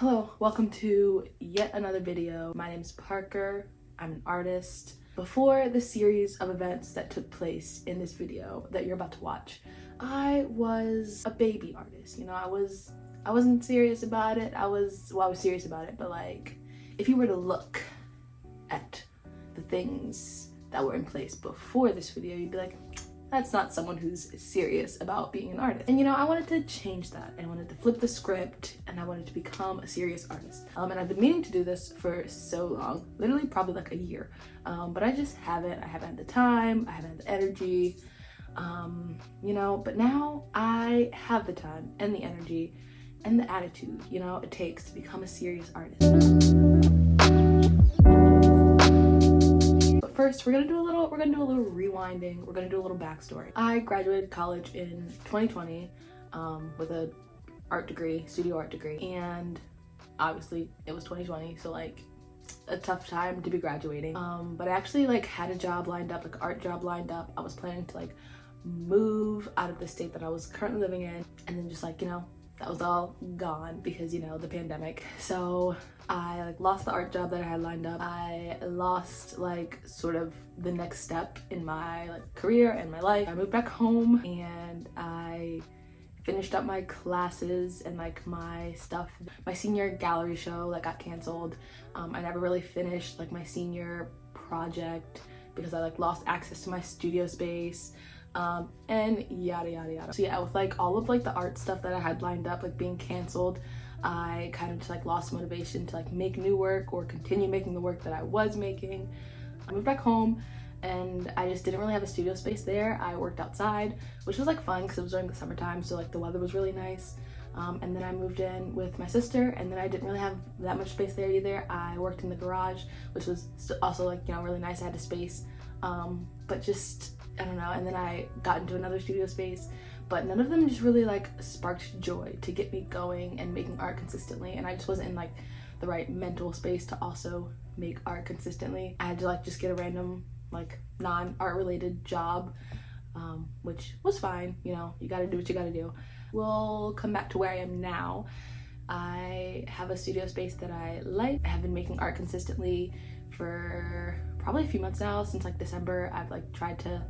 Hello, welcome to yet another video. My name is Parker. I'm an artist. Before the series of events that took place in this video that you're about to watch, I was a baby artist. I wasn't serious about it. I was serious about it, but like if you were to look at the things that were in place before this video, you'd be like, that's not someone who's serious about being an artist. And I wanted to change that. I wanted to flip the script and I wanted to become a serious artist. And I've been meaning to do this for so long, literally probably like a year. But I just haven't. I haven't had the time, I haven't had the energy, but now I have the time and the energy and the attitude, it takes to become a serious artist. First, we're gonna do a little rewinding. We're gonna do a little backstory. I graduated college in 2020 with a art degree, studio art degree, and obviously it was 2020, so like a tough time to be graduating. But I actually had a job lined up, like an art job lined up. I was planning to move out of the state that I was currently living in, and then just that was all gone because the pandemic. So I lost the art job that I had lined up. I lost sort of the next step in my career and my life. I moved back home and I finished up my classes and my stuff. My senior gallery show got canceled. I never really finished my senior project because I lost access to my studio space. And yada yada yada. So yeah, with all of the art stuff that I had lined up being canceled, I kind of just lost motivation to make new work or continue making the work that I was making. I moved back home and I just didn't really have a studio space there. I worked outside, which was fun because it was during the summertime, so the weather was really nice. And then I moved in with my sister, and then I didn't really have that much space there either. I worked in the garage, which was also really nice. I had a space, but just I don't know. And then I got into another studio space, but none of them just really sparked joy to get me going and making art consistently. And I just wasn't in the right mental space to also make art consistently. I had to just get a random non-art related job, which was fine. You gotta do what you gotta do. We'll come back to where I am now. I have a studio space that I like. I have been making art consistently for probably a few months now. Since December, I've tried to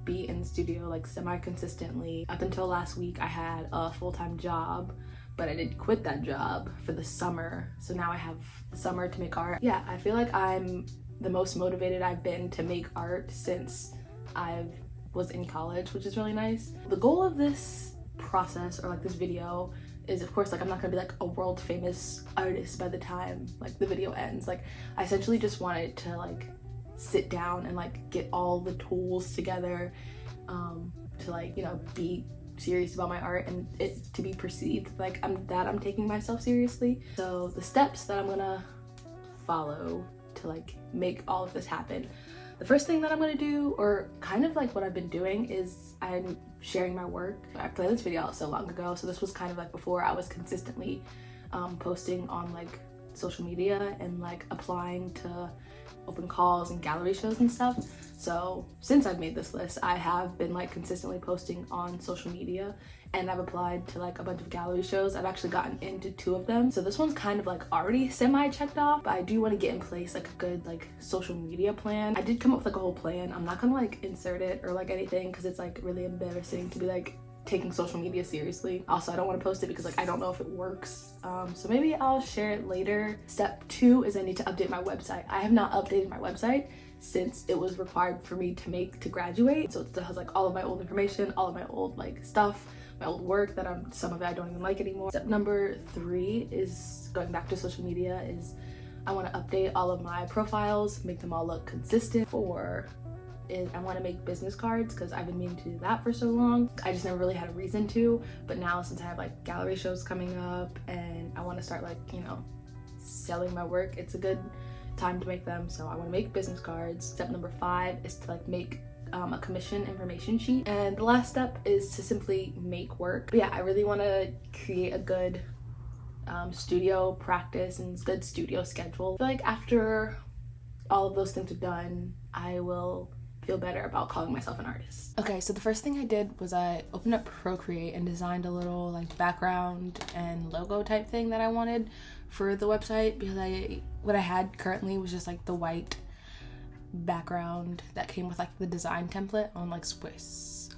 be in the studio semi-consistently. Up until last week, I had a full-time job, but I did quit that job for the summer. So now I have the summer to make art. Yeah, I feel like I'm the most motivated I've been to make art since I was in college, which is really nice. The goal of this process or this video is, of course, I'm not gonna be a world famous artist by the time the video ends. I essentially just wanted to sit down and get all the tools together to be serious about my art and it to be perceived I'm taking myself seriously. So the steps that I'm gonna follow to make all of this happen. The first thing that I'm gonna do, or kind of what I've been doing, is I'm sharing my work. I planned this video out so long ago, so this was kind of before I was consistently posting on social media and applying to open calls and gallery shows and stuff. So since I've made this list, I have been consistently posting on social media, and I've applied to a bunch of gallery shows. I've actually gotten into 2 of them, so this one's kind of already semi checked off, but I do want to get in place a good social media plan. I did come up with a whole plan. I'm not gonna insert it or anything because it's really embarrassing to be taking social media seriously. Also, I don't want to post it because I don't know if it works. So maybe I'll share it later. Step 2 is I need to update my website. I have not updated my website since it was required for me to graduate. So it still has all of my old information, all of my old stuff, my old work that some of it I don't even like anymore. Step number 3 is going back to social media. Is I want to update all of my profiles, make them all look consistent. 4 is I want to make business cards because I've been meaning to do that for so long. I just never really had a reason to, but now since I have gallery shows coming up and I want to start selling my work, it's a good time to make them. So I want to make business cards. Step number 5 is to make a commission information sheet, and the last step is to simply make work. But yeah, I really want to create a good studio practice and good studio schedule. I feel after all of those things are done, I will feel better about calling myself an artist. Okay, so the first thing I did was I opened up Procreate and designed a little like background and logo type thing that I wanted for the website, because what I had currently was just like the white background that came with like the design template on like Squarespace.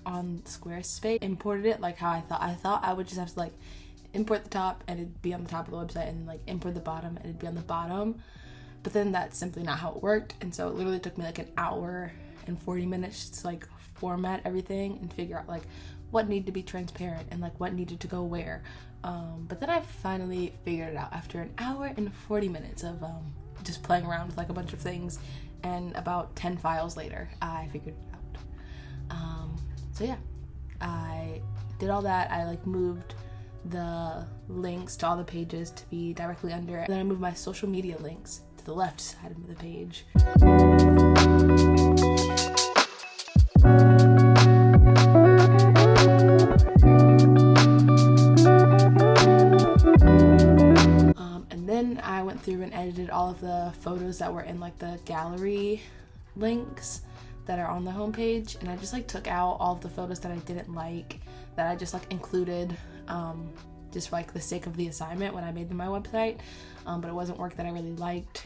Imported it like how I thought I would just have to like import the top and it'd be on the top of the website, and like import the bottom and it'd be on the bottom. But then that's simply not how it worked, and so it literally took me like an hour and 40 minutes to like format everything and figure out like what needed to be transparent and like what needed to go where. But then I finally figured it out after an hour and 40 minutes of just playing around with like a bunch of things, and about 10 files later I figured it out. So yeah, I did all that. I like moved the links to all the pages to be directly under it. Then I moved my social media links to the left side of the page. And then I went through and edited all of the photos that were in like the gallery links that are on the homepage, and I just like took out all of the photos that I didn't like, that I just like included just for like the sake of the assignment when I made my website, but it wasn't work that I really liked,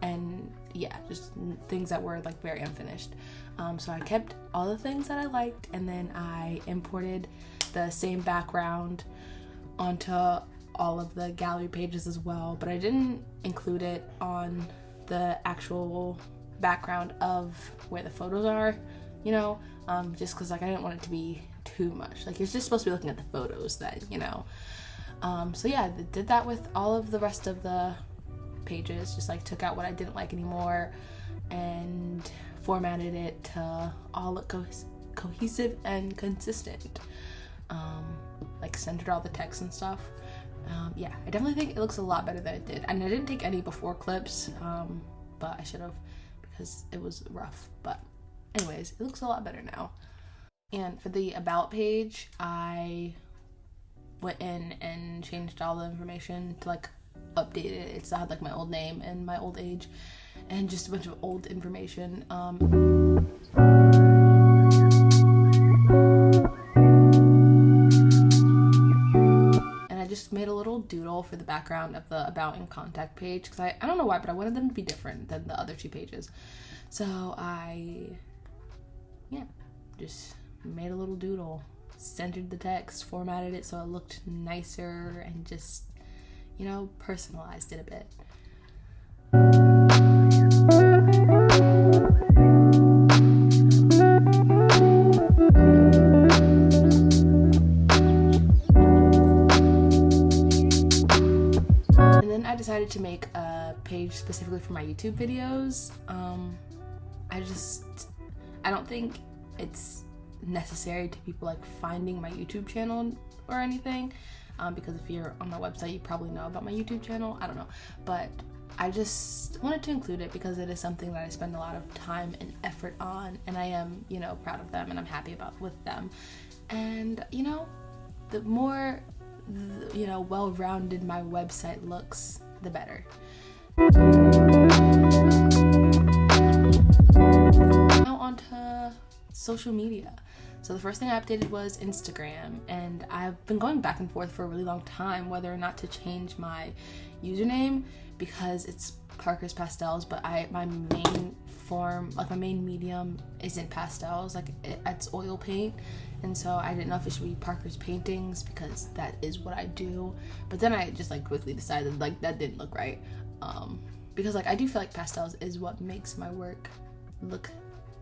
and yeah, just things that were like very unfinished. So I kept all the things that I liked, and then I imported the same background onto all of the gallery pages as well, but I didn't include it on the actual background of where the photos are, you know, just because like I didn't want it to be too much. Like, you're just supposed to be looking at the photos that, you know. So yeah, I did that with all of the rest of the pages, just like took out what I didn't like anymore and formatted it to all look cohesive and consistent, like centered all the text and stuff. Yeah, I definitely think it looks a lot better than it did, and I didn't take any before clips, but I should have, because it was rough. But anyways, it looks a lot better now. And for the about page, I went in and changed all the information to like update it. It still had like my old name and my old age and just a bunch of old information. And I just made a little doodle for the background of the about and contact page, because I don't know why, but I wanted them to be different than the other two pages. So I just made a little doodle, centered the text, formatted it so it looked nicer, and just, you know, personalized it a bit. And then I decided to make a page specifically for my YouTube videos. I don't think it's necessary to people like finding my YouTube channel or anything, because if you're on my website you probably know about my YouTube channel. I don't know, but I just wanted to include it because it is something that I spend a lot of time and effort on, and I am, you know, proud of them and I'm happy with them. And, you know, the more, you know, well-rounded my website looks, the better. Now onto social media. So the first thing I updated was Instagram, and I've been going back and forth for a really long time whether or not to change my username, because it's Parker's Pastels, but my main form, like my main medium isn't pastels, like it's oil paint, and so I didn't know if it should be Parker's Paintings because that is what I do. But then I just like quickly decided like that didn't look right, because like I do feel like pastels is what makes my work look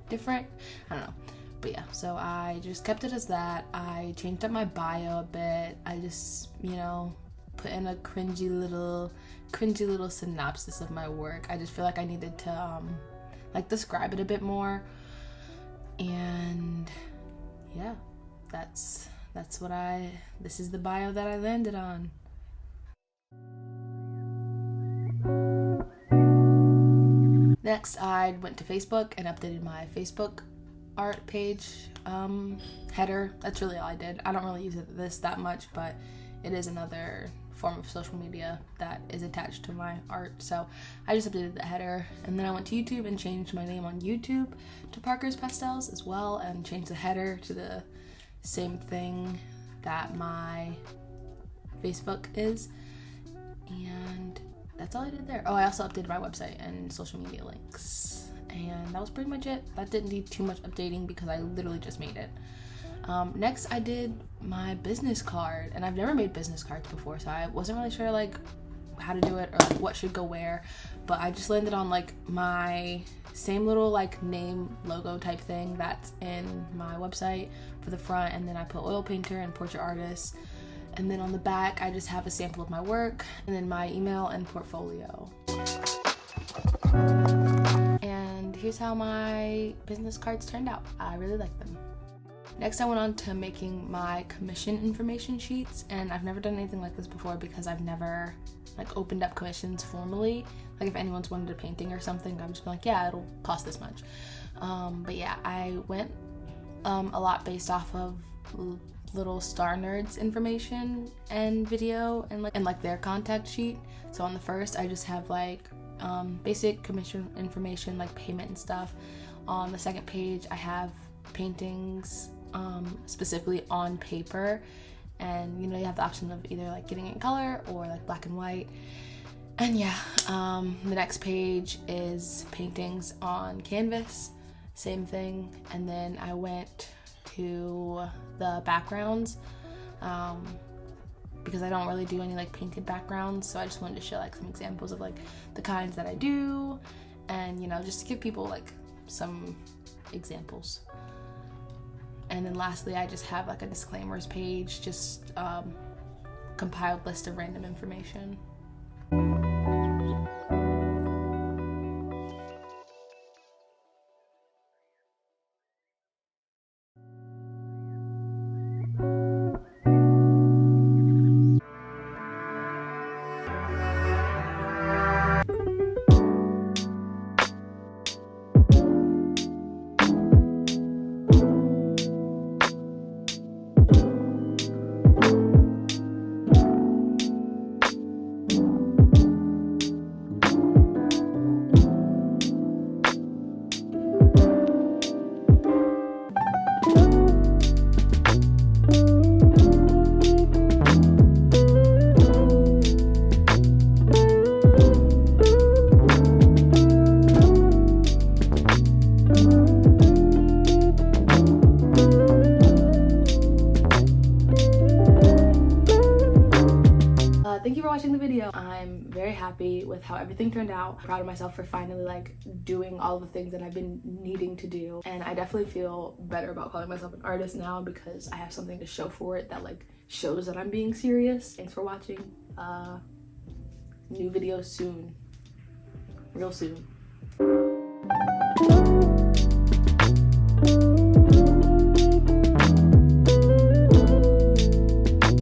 different. I don't know. But yeah, so I just kept it as that. I changed up my bio a bit. I just, you know, put in a cringy little synopsis of my work. I just feel like I needed to like describe it a bit more. And yeah, this is the bio that I landed on. Next, I went to Facebook and updated my Facebook art page header. That's really all I did. I don't really use this that much, but it is another form of social media that is attached to my art. So I just updated the header, and then I went to YouTube and changed my name on YouTube to Parker's Pastels as well, and changed the header to the same thing that my Facebook is. And that's all I did there. Oh, I also updated my website and social media links, and that was pretty much it. That didn't need too much updating because I literally just made it. Next I did my business card, and I've never made business cards before, so I wasn't really sure like how to do it or like what should go where, but I just landed on like my same little like name logo type thing that's in my website for the front, and then I put oil painter and portrait artist, and then on the back I just have a sample of my work and then my email and portfolio. And here's how my business cards turned out. I really like them. Next, I went on to making my commission information sheets, and I've never done anything like this before because I've never like opened up commissions formally. Like if anyone's wanted a painting or something, I'm just like, yeah, it'll cost this much. But yeah, I went a lot based off of little Star Nerds information and video and like their contact sheet. So on the first, I just have like basic commission information like payment and stuff. On the second page, I have paintings specifically on paper, and you know, you have the option of either like getting it in color or like black and white. And yeah, the next page is paintings on canvas, same thing. And then I went to the backgrounds because I don't really do any like painted backgrounds, so I just wanted to show like some examples of like the kinds that I do, and you know, just to give people like some examples. And then lastly, I just have like a disclaimers page, just compiled list of random information. Thank you for watching the video. I'm very happy with how everything turned out. I'm proud of myself for finally like doing all the things that I've been needing to do, and I definitely feel better about calling myself an artist now because I have something to show for it that like shows that I'm being serious. Thanks for watching. New videos soon, real soon.